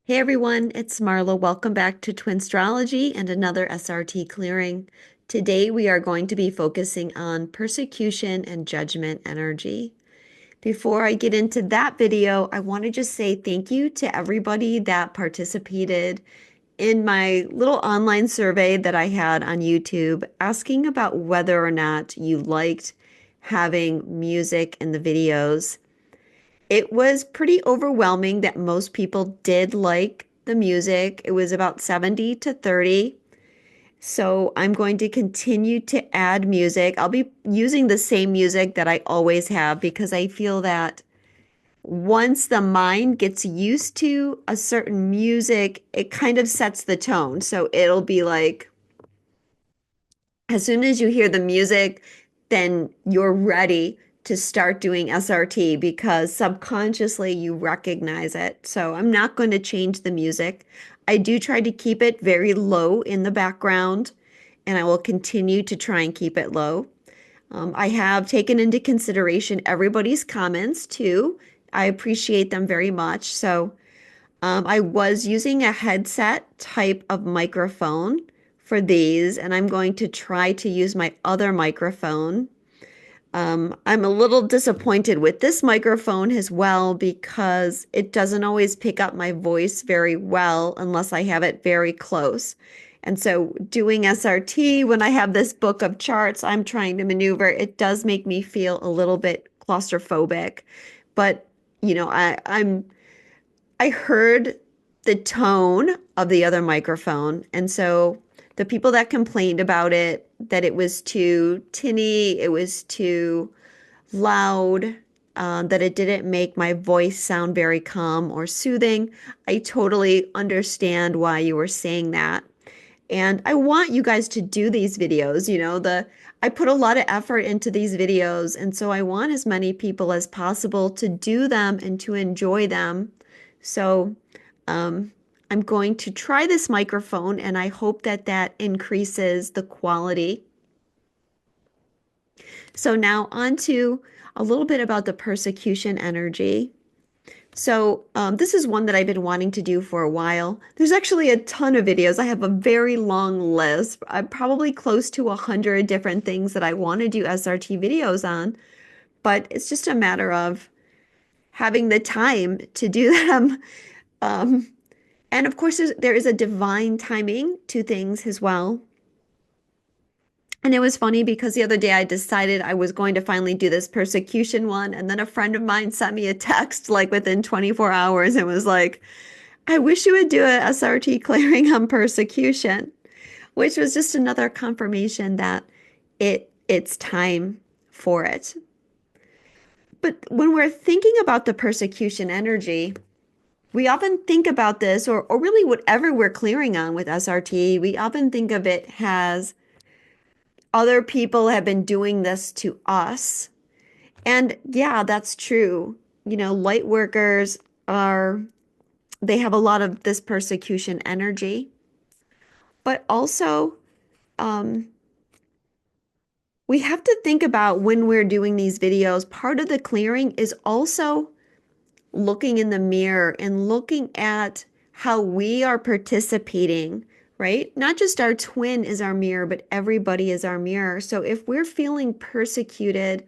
Hey everyone, it's Marla. Welcome back to Twinstrology and another SRT clearing. Today we are going to be focusing on persecution and judgment energy. Before I get into that video, I want to just say thank you to everybody that participated in my little online survey that I had on YouTube asking about whether or not you liked having music in the videos. It was pretty overwhelming that most people did like the music. It was about 70 to 30. So I'm going to continue to add music. I'll be using the same music that I always have because I feel that once the mind gets used to a certain music, it kind of sets the tone. So it'll be like, as soon as you hear the music, then you're ready to start doing SRT because subconsciously you recognize it. So I'm not going to change the music. I do try to keep it very low in the background, and I will continue to try and keep it low. I have taken into consideration everybody's comments too. I appreciate them very much. So I was using a headset type of microphone for these, and I'm going to try to use my other microphone. I'm a little disappointed with this microphone as well because it doesn't always pick up my voice very well unless I have it very close. And so doing SRT, when I have this book of charts I'm trying to maneuver, it does make me feel a little bit claustrophobic. But, I heard the tone of the other microphone. And so the people that complained about it, that it was too tinny, it was too loud, that it didn't make my voice sound very calm or soothing. I totally understand why you were saying that. And I want you guys to do these videos. I put a lot of effort into these videos, and so I want as many people as possible to do them and to enjoy them. So, I'm going to try this microphone, and I hope that that increases the quality. So now on to a little bit about the persecution energy. So this is one that I've been wanting to do for a while. There's actually a ton of videos. I have a very long list. I'm probably close to 100 different things that I want to do SRT videos on, but it's just a matter of having the time to do them. Um, and of course, there is a divine timing to things as well. And it was funny because the other day I decided I was going to finally do this persecution one. And then a friend of mine sent me a text like within 24 hours and was like, I wish you would do a SRT clearing on persecution, which was just another confirmation that it's time for it. But when we're thinking about the persecution energy, we often think about this, or really whatever we're clearing on with SRT, we often think of it as other people have been doing this to us. And yeah, that's true. Light workers they have a lot of this persecution energy, but also um, we have to think about when we're doing these videos, part of the clearing is also looking in the mirror and looking at how we are participating, right? Not just our twin is our mirror, but everybody is our mirror. So if we're feeling persecuted,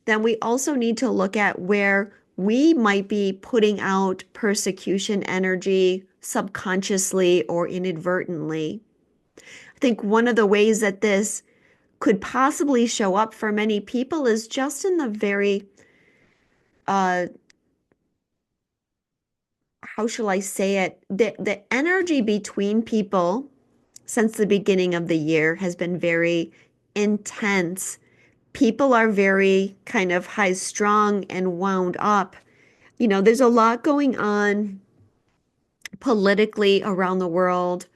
then we also need to look at where we might be putting out persecution energy subconsciously or inadvertently. I think one of the ways that this could possibly show up for many people is just in the very, uh, how shall I say it? The energy between people since the beginning of the year has been very intense. People are very kind of high strung and wound up. There's a lot going on politically around the world,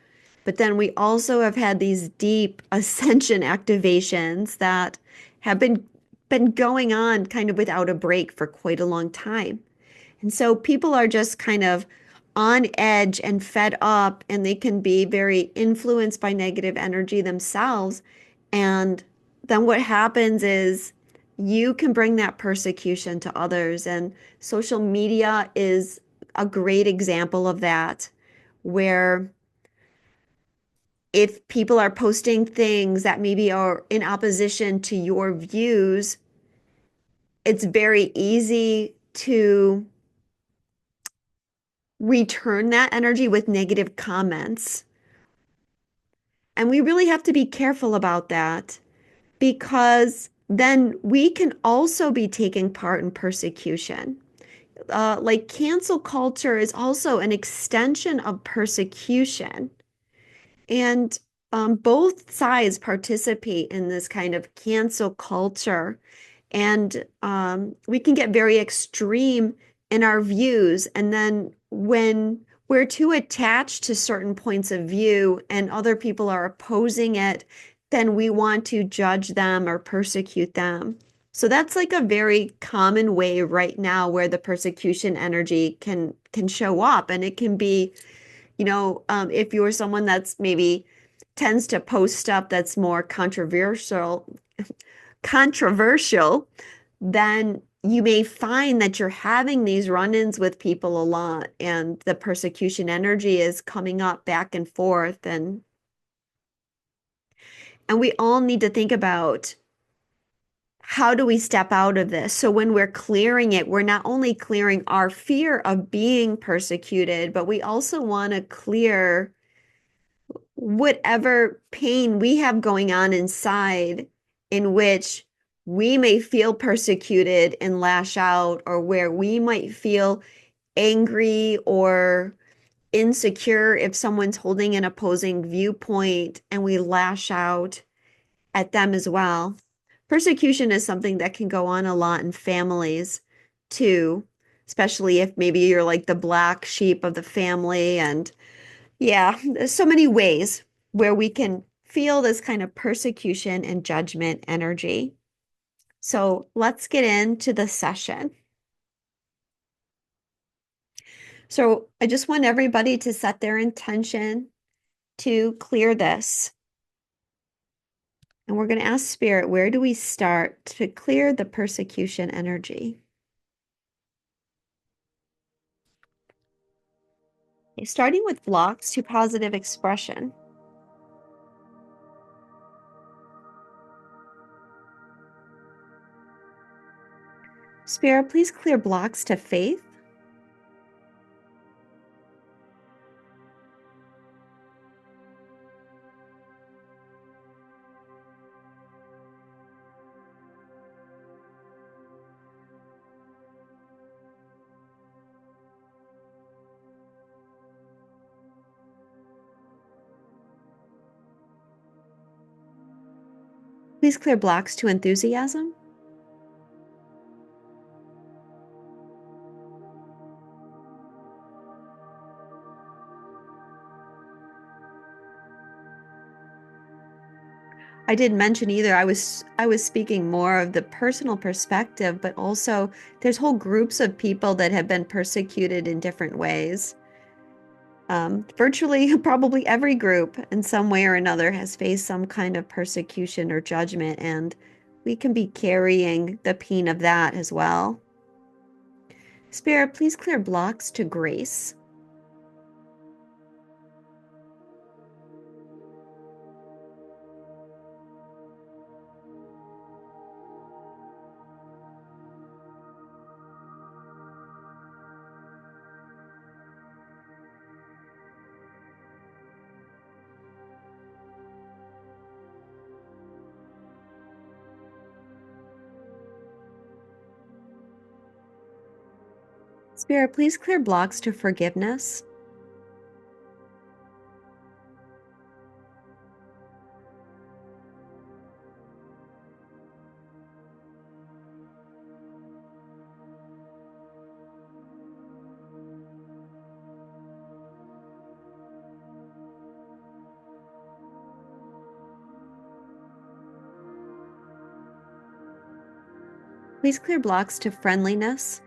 but then we also have had these deep ascension activations that have been going on kind of without a break for quite a long time. And so people are just kind of on edge and fed up, and they can be very influenced by negative energy themselves. And then what happens is you can bring that persecution to others. And social media is a great example of that. where if people are posting things that maybe are in opposition to your views, it's very easy to return that energy with negative comments. And we really have to be careful about that because then we can also be taking part in persecution. Like cancel culture is also an extension of persecution. And both sides participate in this kind of cancel culture. And we can get very extreme in our views. And then when we're too attached to certain points of view and other people are opposing it, then we want to judge them or persecute them. So that's like a very common way right now where the persecution energy can show up. And it can be, if you're someone that's maybe tends to post stuff that's more controversial, then you may find that you're having these run-ins with people a lot, and the persecution energy is coming up back and forth, and we all need to think about how do we step out of this? So when we're clearing it, we're not only clearing our fear of being persecuted, but we also want to clear whatever pain we have going on inside in which we may feel persecuted and lash out, or where we might feel angry or insecure if someone's holding an opposing viewpoint and we lash out at them as well. Persecution is something that can go on a lot in families too, especially if maybe you're like the black sheep of the family. And yeah, there's so many ways where we can feel this kind of persecution and judgment energy. So let's get into the session. So I just want everybody to set their intention to clear this. And we're going to ask Spirit, where do we start to clear the persecution energy? Okay, starting with blocks to positive expression. Spirit, please clear blocks to faith. Please clear blocks to enthusiasm. I didn't mention either, I was speaking more of the personal perspective, but also there's whole groups of people that have been persecuted in different ways. Virtually probably every group in some way or another has faced some kind of persecution or judgment, and we can be carrying the pain of that as well. Spirit, please clear blocks to grace. Spirit, please clear blocks to forgiveness. Please clear blocks to friendliness.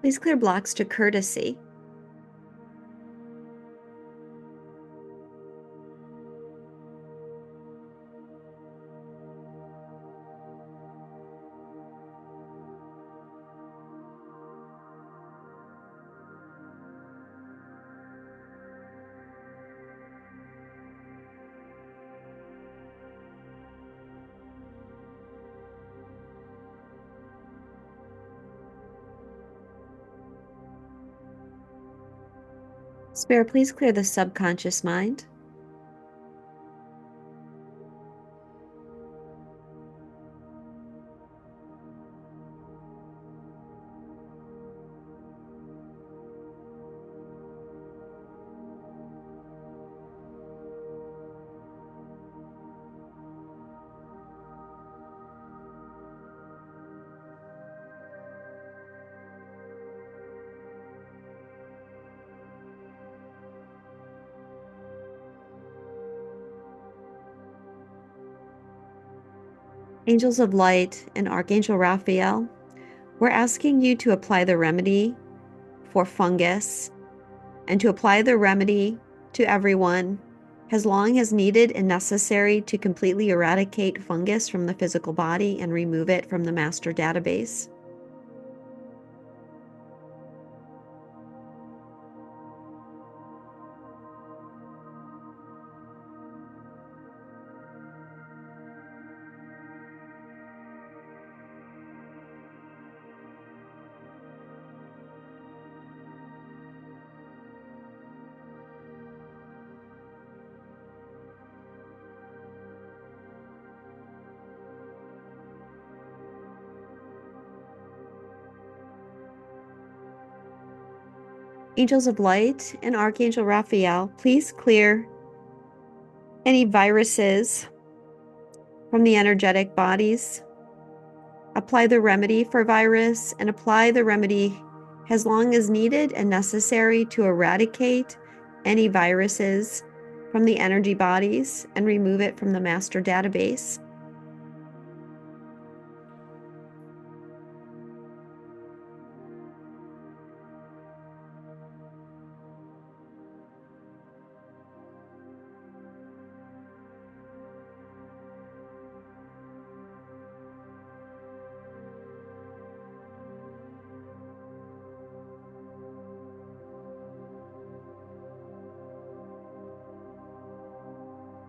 Please clear blocks to courtesy. Spirit, please clear the subconscious mind. Angels of light and Archangel Raphael, we're asking you to apply the remedy for fungus and to apply the remedy to everyone as long as needed and necessary to completely eradicate fungus from the physical body and remove it from the master database. Angels of light and Archangel Raphael, please clear any viruses from the energetic bodies. Apply the remedy for virus and apply the remedy as long as needed and necessary to eradicate any viruses from the energy bodies and remove it from the master database.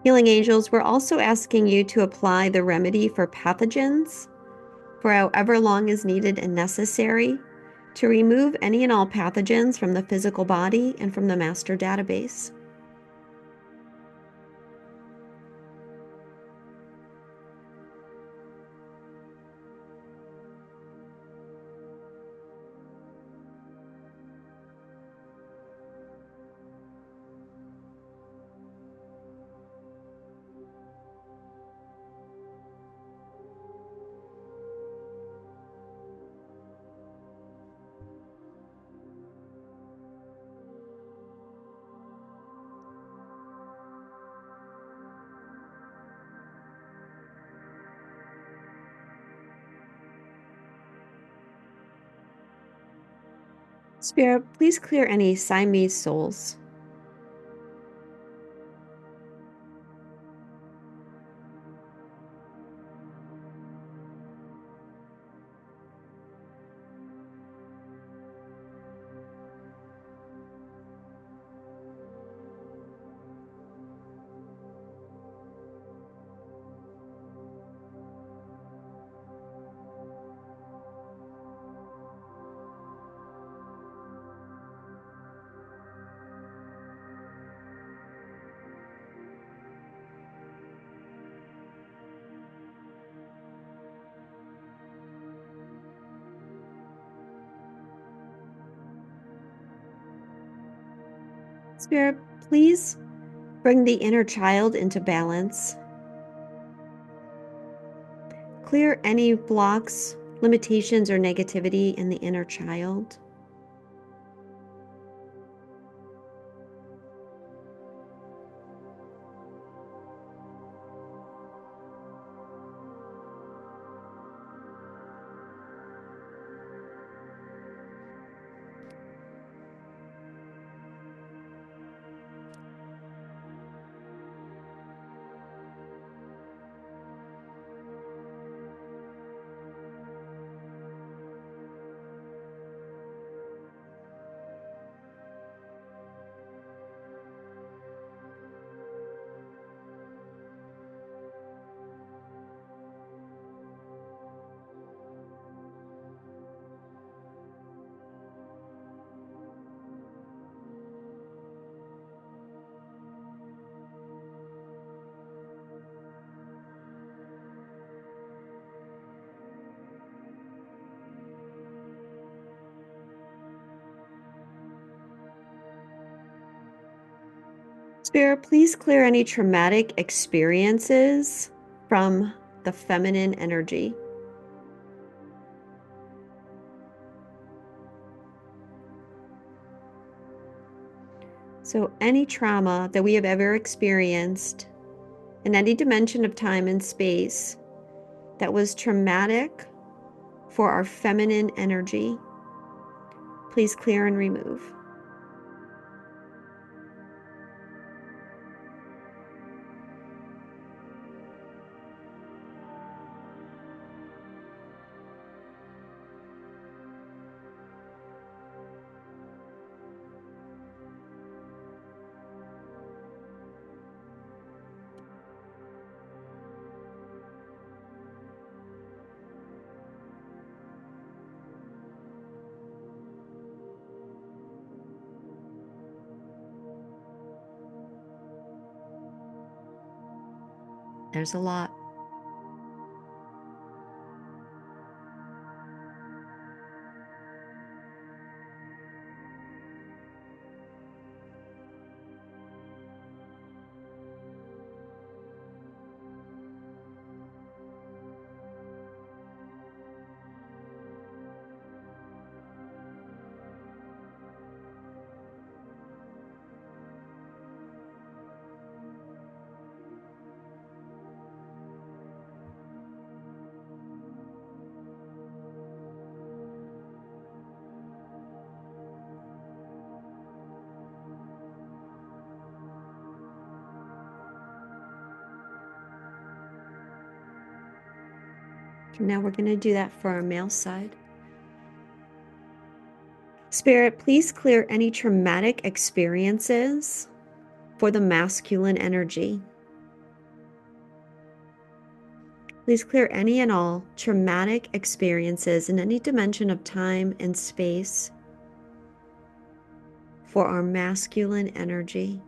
Healing angels, we're also asking you to apply the remedy for pathogens for however long is needed and necessary to remove any and all pathogens from the physical body and from the master database. Spirit, please clear any Siamese souls. Spirit, please bring the inner child into balance. Clear any blocks, limitations, or negativity in the inner child. Spirit, please clear any traumatic experiences from the feminine energy. So any trauma that we have ever experienced in any dimension of time and space that was traumatic for our feminine energy, please clear and remove. There's a lot. Now we're going to do that for our male side. Spirit, please clear any traumatic experiences for the masculine energy. Please clear any and all traumatic experiences in any dimension of time and space for our masculine energy.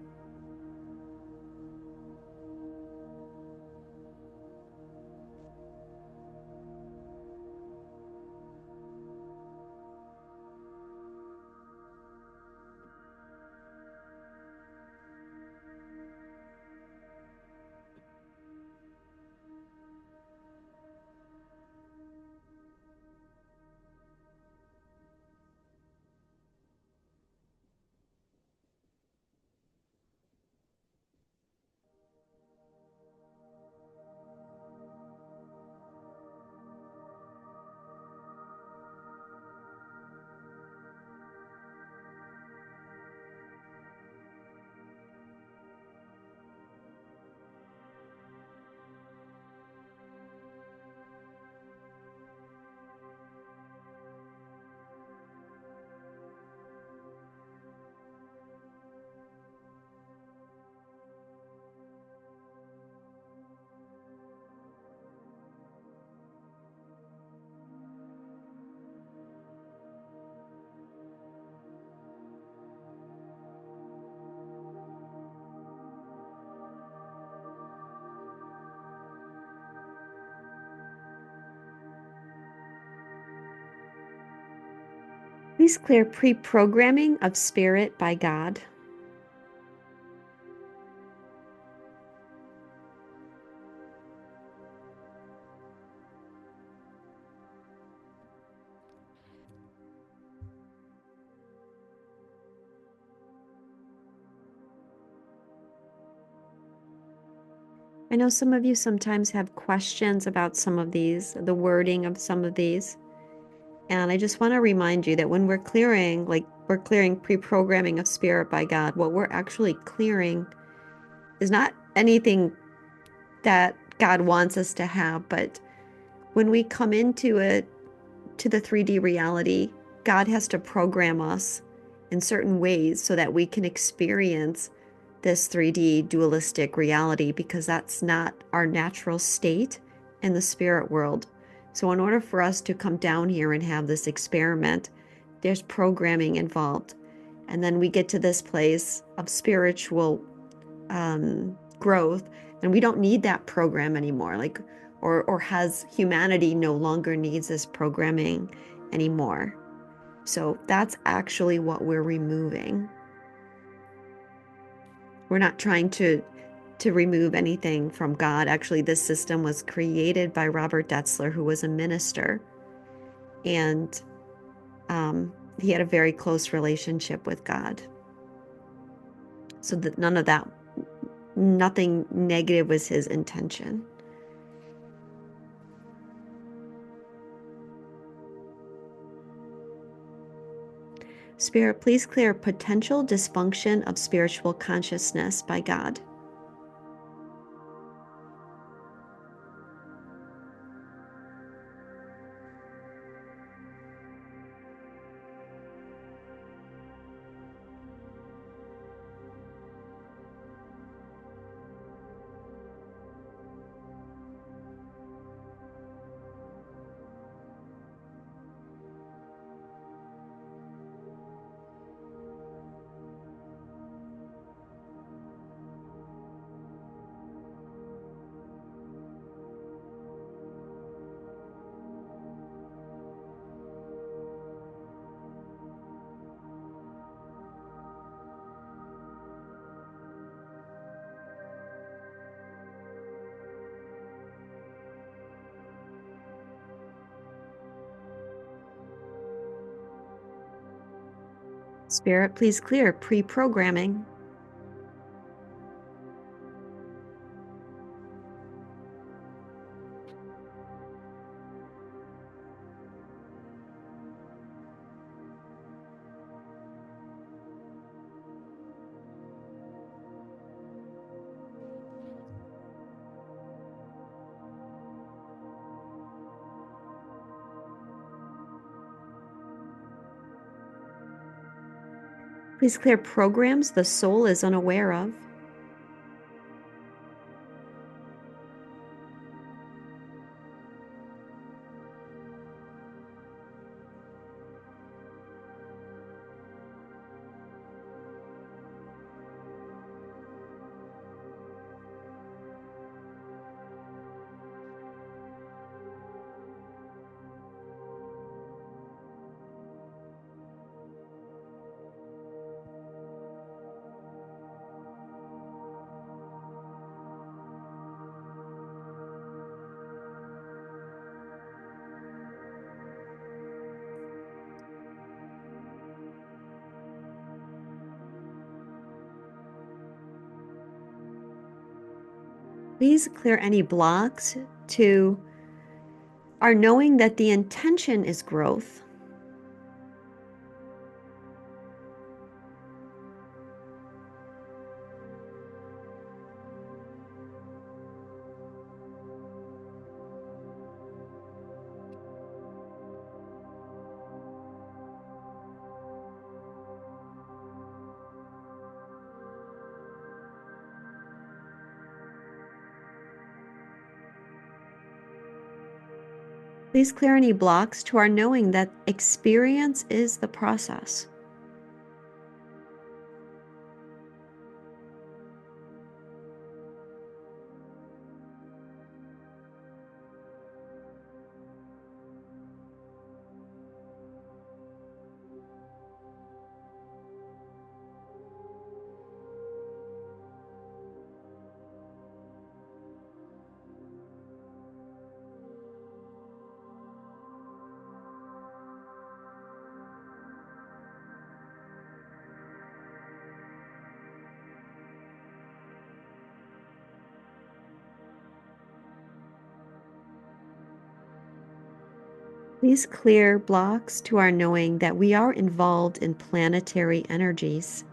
Please clear pre-programming of spirit by God. I know some of you sometimes have questions about some of these, the wording of some of these. And I just want to remind you that when we're clearing, like we're clearing pre-programming of spirit by God, what we're actually clearing is not anything that God wants us to have, but when we come into it, to the 3D reality, God has to program us in certain ways so that we can experience this 3D dualistic reality, because that's not our natural state in the spirit world. So in order for us to come down here and have this experiment, there's programming involved. And then we get to this place of spiritual growth, and we don't need that program anymore. Or has humanity no longer needs this programming anymore. So that's actually what we're removing. We're not trying to remove anything from God. Actually, this system was created by Robert Detzler, who was a minister, and he had a very close relationship with God. So that nothing negative was his intention. Spirit, please clear potential dysfunction of spiritual consciousness by God. Spirit, please clear pre-programming. Please clear programs the soul is unaware of. Please clear any blocks to our knowing that the intention is growth. Please clear any blocks to our knowing that experience is the process. Please clear blocks to our knowing that we are involved in planetary energies.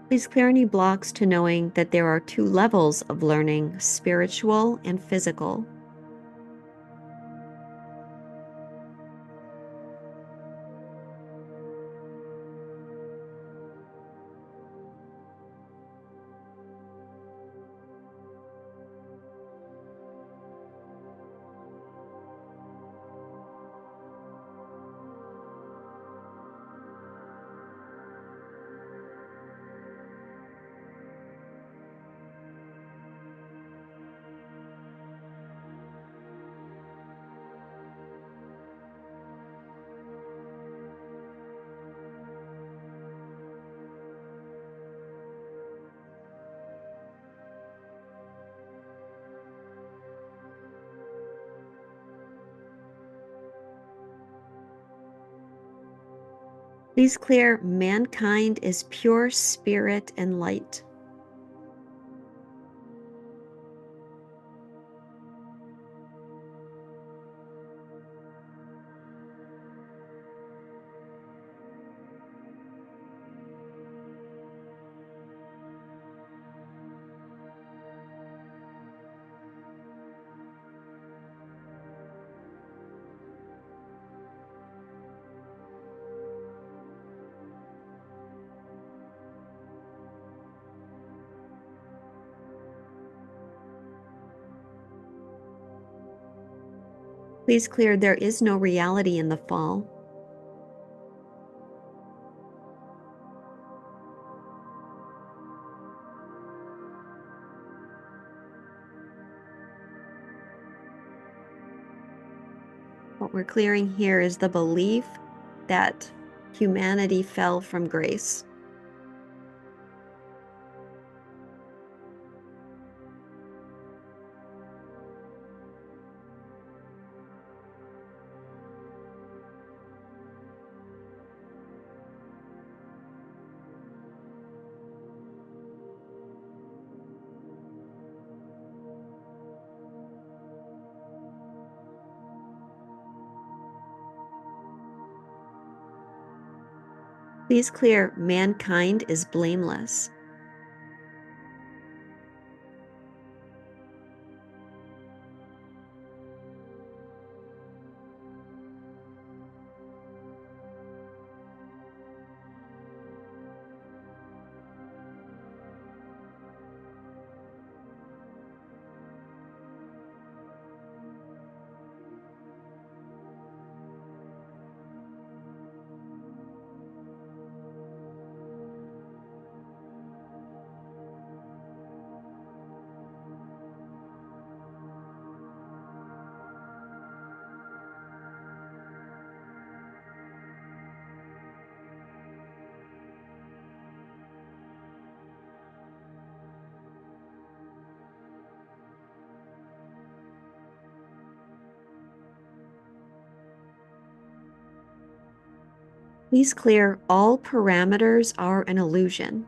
Please clear any blocks to knowing that there are two levels of learning, spiritual and physical. Please clear mankind is pure spirit and light. Please clear there is no reality in the fall. What we're clearing here is the belief that humanity fell from grace. Please clear mankind is blameless. Please clear all parameters are an illusion.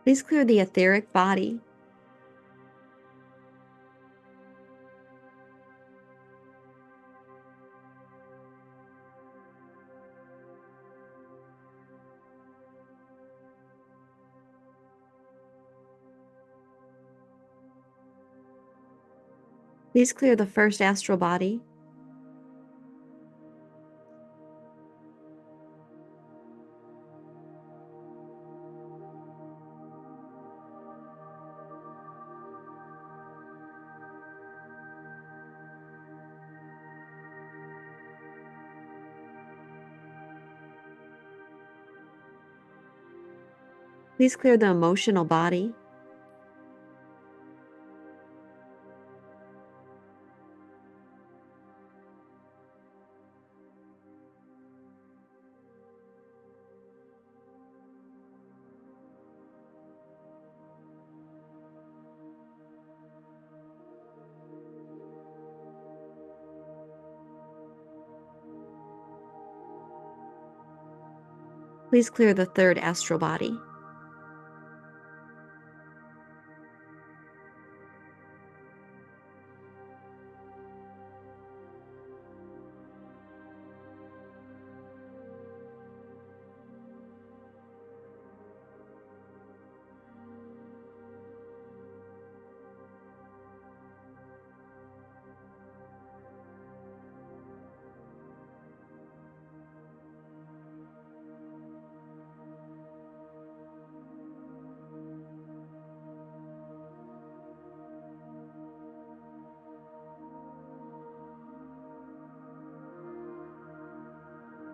Please clear the etheric body. Please clear the first astral body. Please clear the emotional body. Please clear the third astral body.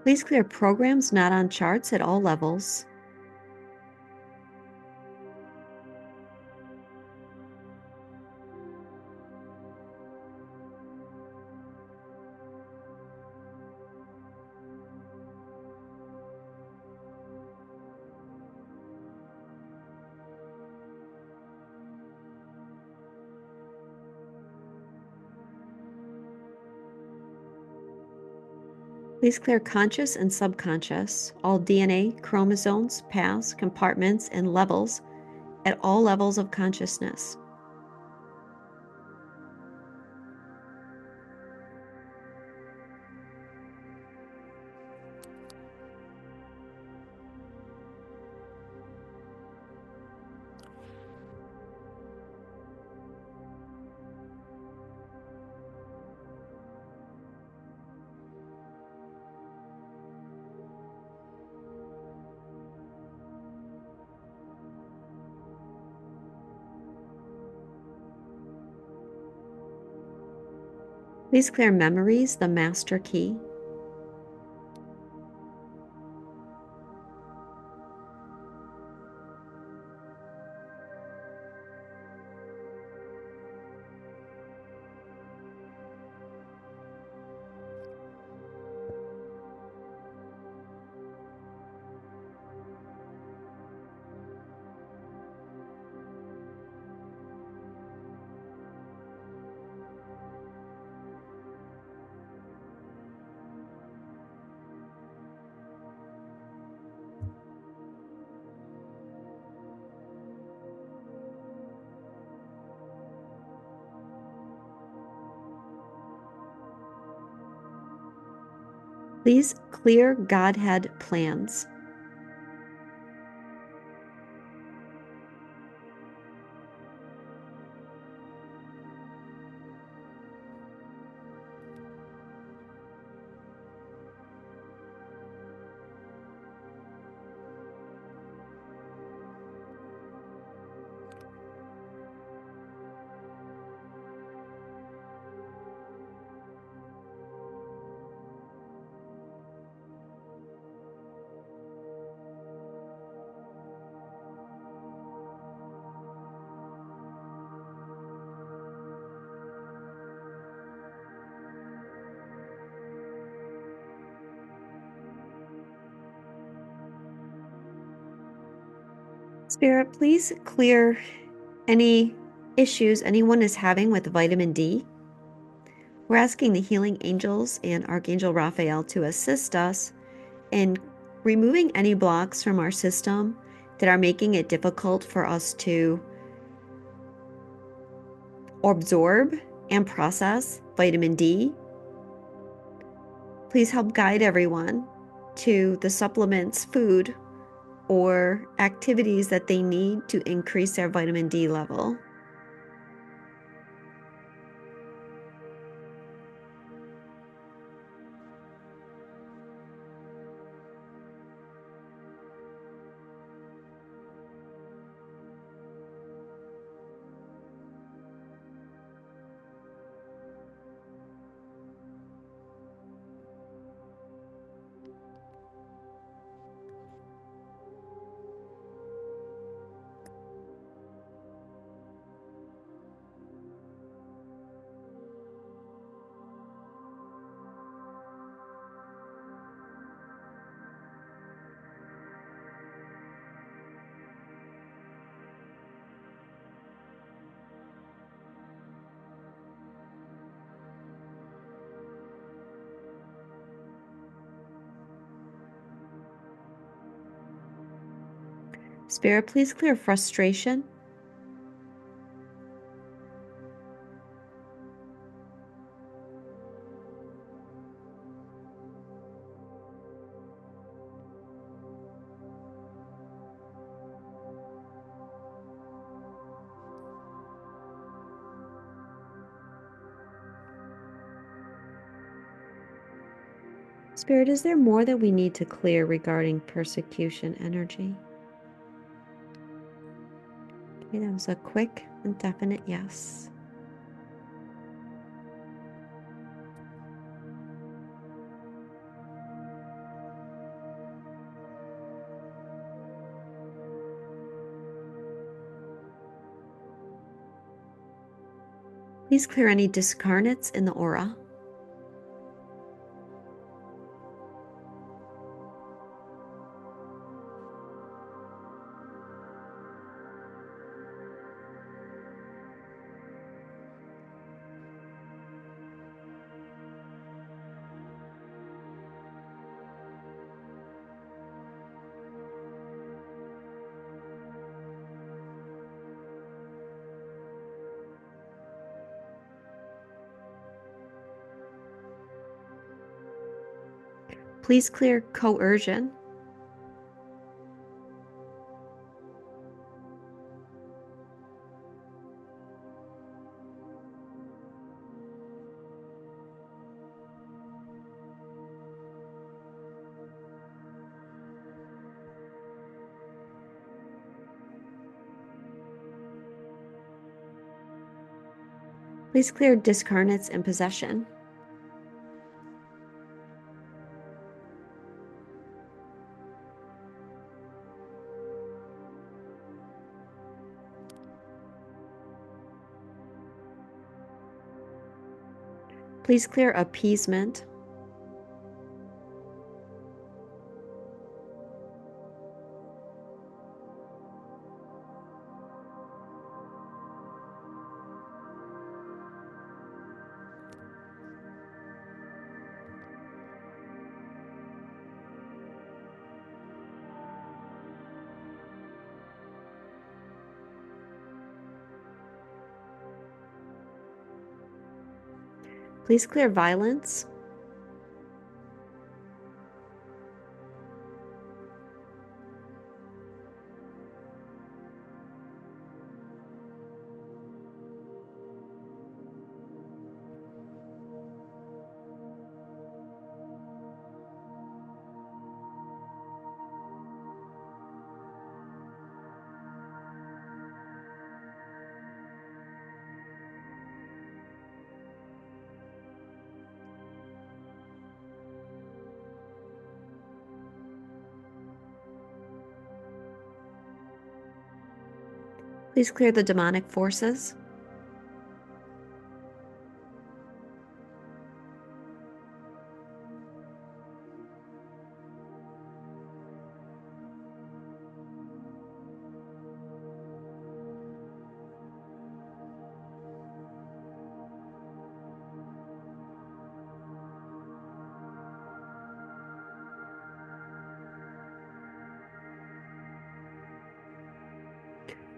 Please clear programs not on charts at all levels. Please clear conscious and subconscious, all DNA, chromosomes, paths, compartments, and levels at all levels of consciousness. Please clear memories, the master key. Please clear Godhead plans. Spirit, please clear any issues anyone is having with vitamin D. We're asking the healing angels and Archangel Raphael to assist us in removing any blocks from our system that are making it difficult for us to absorb and process vitamin D. Please help guide everyone to the supplements, food, or activities that they need to increase their vitamin D level. Spirit, please clear frustration. Spirit, is there more that we need to clear regarding persecution energy? Okay, that was a quick and definite yes. Please clear any discarnates in the aura. Please clear coercion. Please clear discarnates and possession. Please clear appeasement. Please clear violence. Please clear the demonic forces.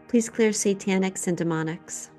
Please clear satanics and demonics.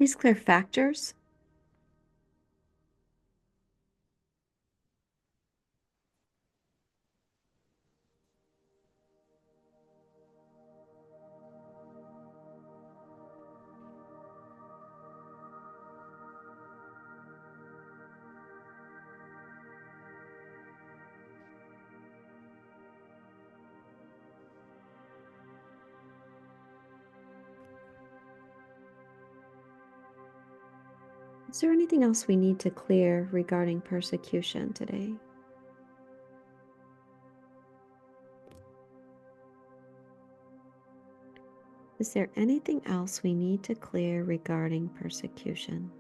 Please clear factors. Is there anything else we need to clear regarding persecution today? Is there anything else we need to clear regarding persecution?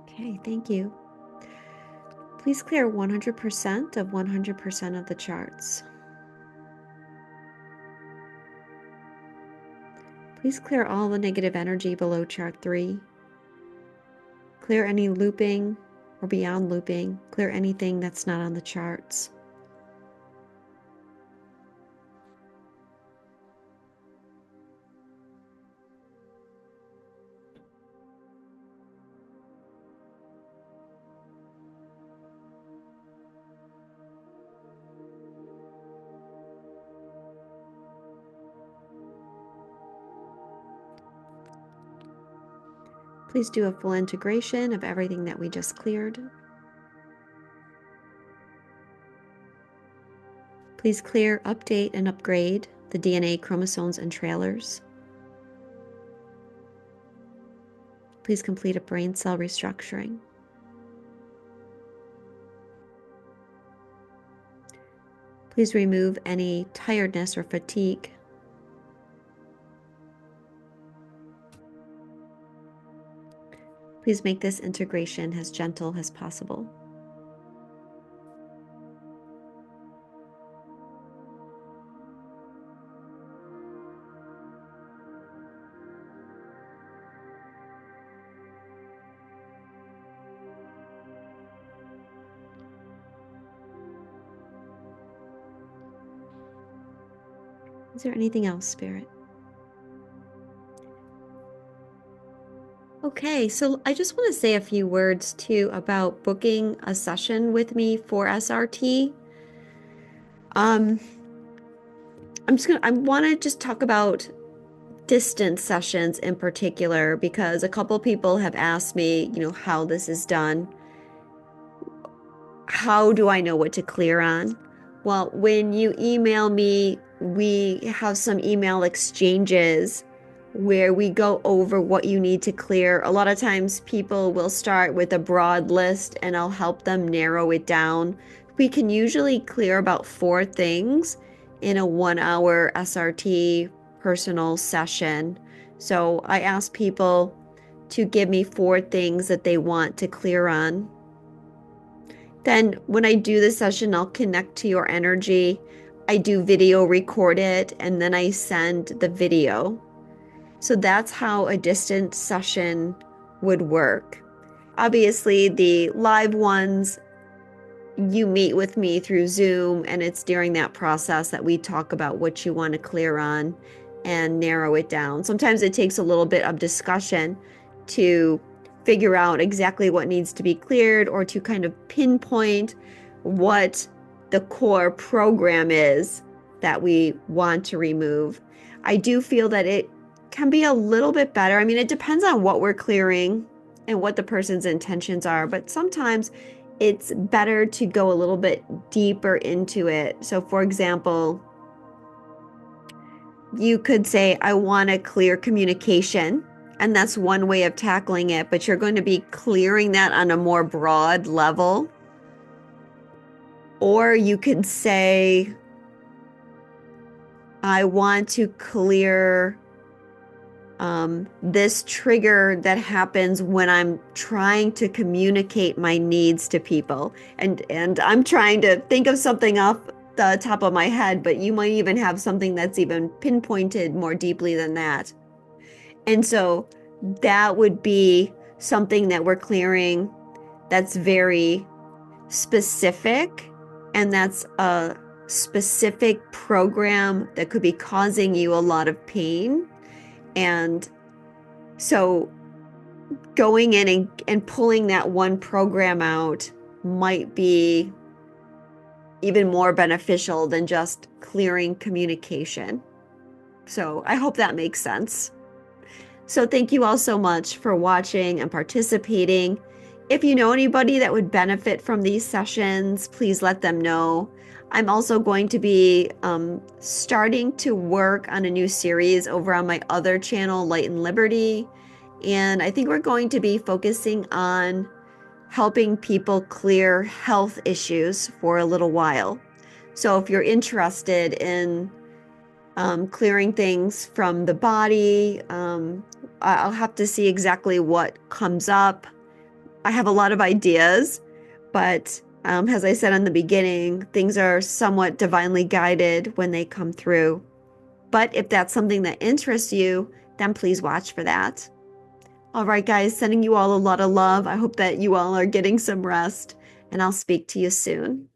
Okay, thank you. Please clear 100% of 100% of the charts. Please clear all the negative energy below chart 3. Clear any looping or beyond looping. Clear anything that's not on the charts. Please do a full integration of everything that we just cleared. Please clear, update, and upgrade the DNA, chromosomes, and trailers. Please complete a brain cell restructuring. Please remove any tiredness or fatigue. Please make this integration as gentle as possible. Is there anything else, Spirit? Okay, so I just want to say a few words too about booking a session with me for SRT. I want to just talk about distance sessions in particular, because a couple people have asked me, how this is done. How do I know what to clear on? Well, when you email me, we have some email exchanges where we go over what you need to clear. A lot of times people will start with a broad list and I'll help them narrow it down. We can usually clear about 4 things in a 1-hour SRT personal session. So I ask people to give me 4 things that they want to clear on. Then when I do the session, I'll connect to your energy. I do video record it, and then I send the video. So that's how a distance session would work. Obviously, the live ones, you meet with me through Zoom, and it's during that process that we talk about what you want to clear on and narrow it down. Sometimes it takes a little bit of discussion to figure out exactly what needs to be cleared, or to kind of pinpoint what the core program is that we want to remove. I do feel that it can be a little bit better. I mean, it depends on what we're clearing and what the person's intentions are, but sometimes it's better to go a little bit deeper into it. So for example, you could say, I want to clear communication. And that's one way of tackling it, but you're going to be clearing that on a more broad level. Or you could say, I want to clear this trigger that happens when I'm trying to communicate my needs to people. And I'm trying to think of something off the top of my head, but you might even have something that's even pinpointed more deeply than that. And so that would be something that we're clearing that's very specific, and that's a specific program that could be causing you a lot of pain. And so going in and pulling that one program out might be even more beneficial than just clearing communication. So I hope that makes sense. So thank you all so much for watching and participating. If you know anybody that would benefit from these sessions, please let them know. I'm also going to be starting to work on a new series over on my other channel, Light and Liberty. And I think we're going to be focusing on helping people clear health issues for a little while. So if you're interested in clearing things from the body, I'll have to see exactly what comes up. I have a lot of ideas, but as I said in the beginning, things are somewhat divinely guided when they come through. But if that's something that interests you, then please watch for that. All right, guys, sending you all a lot of love. I hope that you all are getting some rest, and I'll speak to you soon.